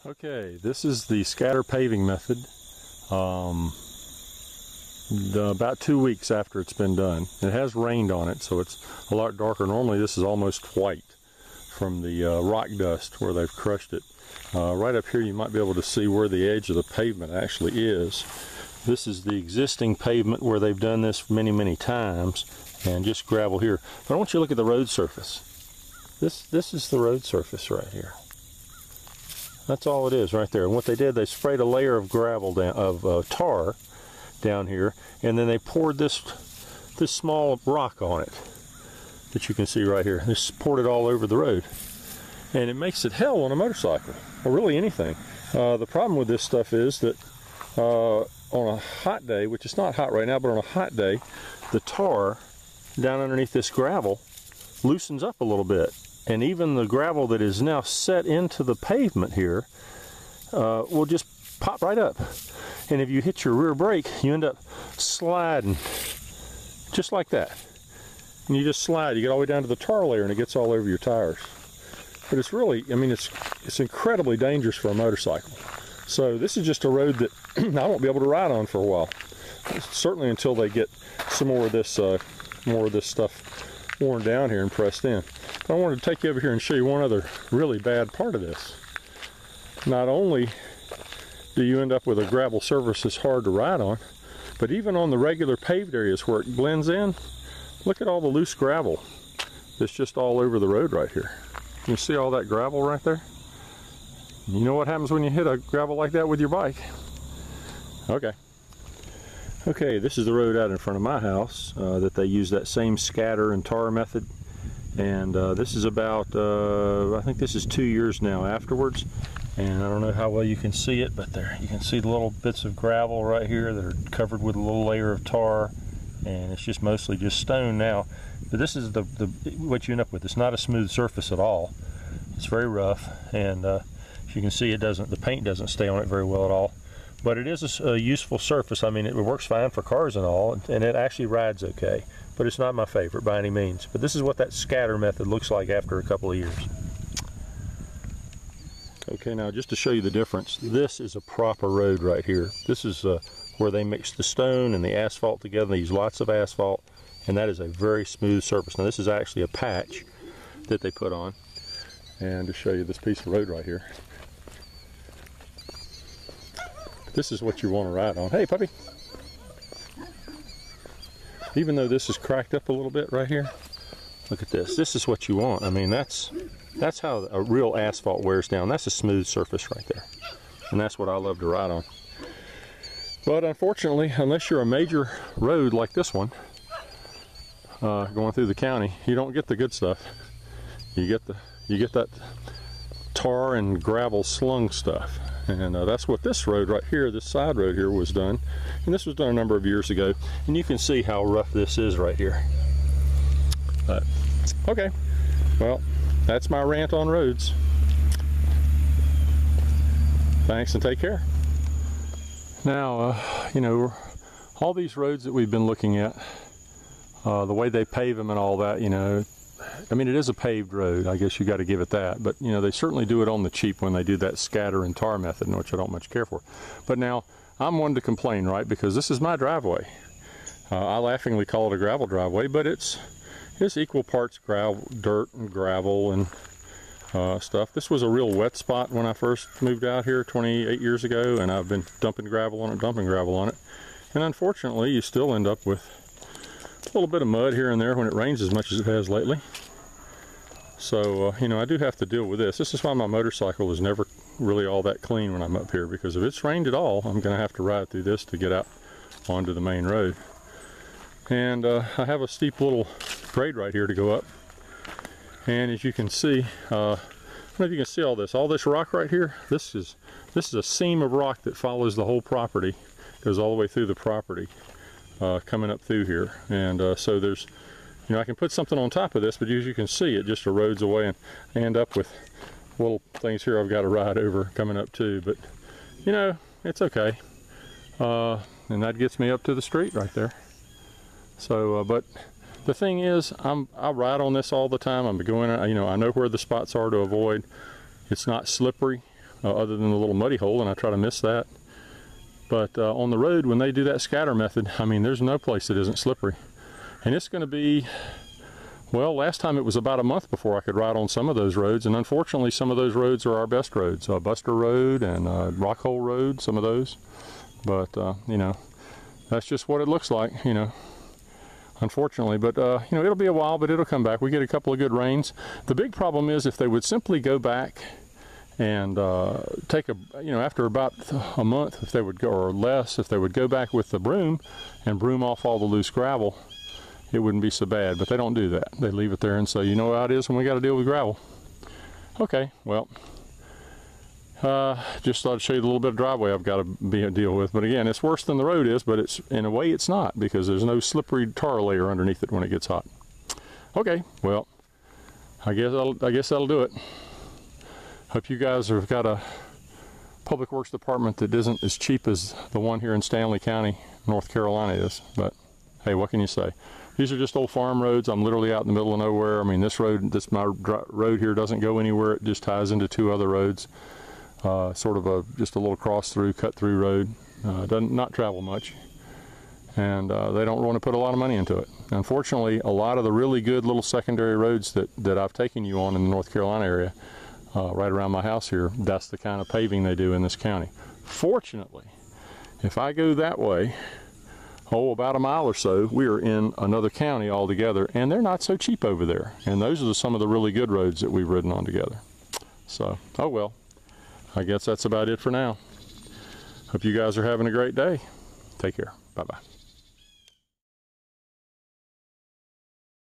Okay, this is the scatter paving method. About 2 weeks after it's been done. It has rained on it, so it's a lot darker. Normally this is almost white from the rock dust where they've crushed it. Right up here you might be able to see where the edge of the pavement actually is. This is the existing pavement where they've done this many times, and just gravel here. But I want you to look at the road surface. This is the road surface right here. That's all it is right there. And what they did, they sprayed a layer of gravel down, tar down here, and then they poured this small rock on it that you can see right here. They just poured it all over the road, and it makes it hell on a motorcycle, or really anything. The problem with this stuff is that on a hot day, which is not hot right now, but on a hot day, the tar down underneath this gravel loosens up a little bit. And even the gravel that is now set into the pavement here will just pop right up. And if you hit your rear brake, you end up sliding just like that. And you just slide, you get all the way down to the tar layer and it gets all over your tires. But it's really, I mean, it's incredibly dangerous for a motorcycle. So this is just a road that I won't be able to ride on for a while. Certainly until they get some more of this stuff worn down here and pressed in. But I wanted to take you over here and show you one other really bad part of this. Not only do you end up with a gravel surface that's hard to ride on, but even on the regular paved areas where it blends in, look at all the loose gravel that's just all over the road right here. You see all that gravel right there? You know what happens when you hit a gravel like that with your bike? Okay, this is the road out in front of my house that they use that same scatter and tar method. And this is about, I think this is 2 years now afterwards. And I don't know how well you can see it, but there you can see the little bits of gravel right here that are covered with a little layer of tar. And it's just mostly just stone now. But this is what you end up with. It's not a smooth surface at all. It's very rough, and as you can see, the paint doesn't stay on it very well at all. But it is a useful surface. I mean, it works fine for cars and all, and it actually rides okay. But it's not my favorite by any means. But this is what that scatter method looks like after a couple of years. Okay, now just to show you the difference, this is a proper road right here. This is where they mix the stone and the asphalt together. They use lots of asphalt, and that is a very smooth surface. Now this is actually a patch that they put on. And to show you this piece of road right here. This is what you want to ride on. Hey, puppy. Even though this is cracked up a little bit right here, look at this. This is what you want. I mean, that's how a real asphalt wears down. That's a smooth surface right there. And that's what I love to ride on. But unfortunately, unless you're a major road like this one, going through the county, you don't get the good stuff. You get that tar and gravel slung stuff. And that's what this road right here, this side road here, was done. And this was done a number of years ago. And you can see how rough this is right here. But, okay, well, that's my rant on roads. Thanks and take care. Now, you know, all these roads that we've been looking at, the way they pave them and all that, you know, I mean, it is a paved road. I guess you got to give it that. But, you know, they certainly do it on the cheap when they do that scatter and tar method, which I don't much care for. But now, I'm one to complain, right? Because this is my driveway. I laughingly call it a gravel driveway, but it's equal parts gravel, dirt and gravel and stuff. This was a real wet spot when I first moved out here 28 years ago, and I've been dumping gravel on it. And unfortunately, you still end up with a little bit of mud here and there when it rains as much as it has lately. So, you know, I do have to deal with this. This is why my motorcycle is never really all that clean when I'm up here, because if it's rained at all, I'm going to have to ride through this to get out onto the main road. And I have a steep little grade right here to go up. And as you can see, I don't know if you can see all this rock right here. This is a seam of rock that follows the whole property, goes all the way through the property. Coming up through here, and so there's, you know, I can put something on top of this, but as you can see, it just erodes away, and I end up with little things here I've got to ride over coming up too. But you know, it's okay, and that gets me up to the street right there. So, but the thing is, I ride on this all the time. I'm going, you know, I know where the spots are to avoid. It's not slippery. other than the little muddy hole, and I try to miss that. But on the road, when they do that scatter method, I mean, there's no place that isn't slippery. And it's going to be, well, last time it was about a month before I could ride on some of those roads, and unfortunately some of those roads are our best roads. Buster Road and Rockhole Road, some of those. But, you know, that's just what it looks like, you know. Unfortunately, but you know, it'll be a while, but it'll come back. We get a couple of good rains. The big problem is if they would simply go back and take a, you know, after about a month, if they would go, or less, if they would go back with the broom and broom off all the loose gravel, it wouldn't be so bad. But they don't do that. They leave it there and say, you know how it is when we got to deal with gravel. Okay, well, just thought I'd show you the little bit of driveway I've got to deal with. But again, it's worse than the road is, but it's, in a way it's not, because there's no slippery tar layer underneath it when it gets hot. Okay, well, I guess that'll do it. Hope you guys have got a public works department that isn't as cheap as the one here in Stanley County, North Carolina is. But hey, what can you say? These are just old farm roads. I'm literally out in the middle of nowhere. I mean, this my road here doesn't go anywhere. It just ties into two other roads. Sort of just a little cross through, cut through road. Doesn't not travel much, and they don't want to put a lot of money into it. Unfortunately, a lot of the really good little secondary roads that I've taken you on in the North Carolina area, right around my house here, that's the kind of paving they do in this county. Fortunately, if I go that way, about a mile or so, we are in another county altogether, and they're not so cheap over there. And those are some of the really good roads that we've ridden on together. So, oh well. I guess that's about it for now. Hope you guys are having a great day. Take care. Bye-bye.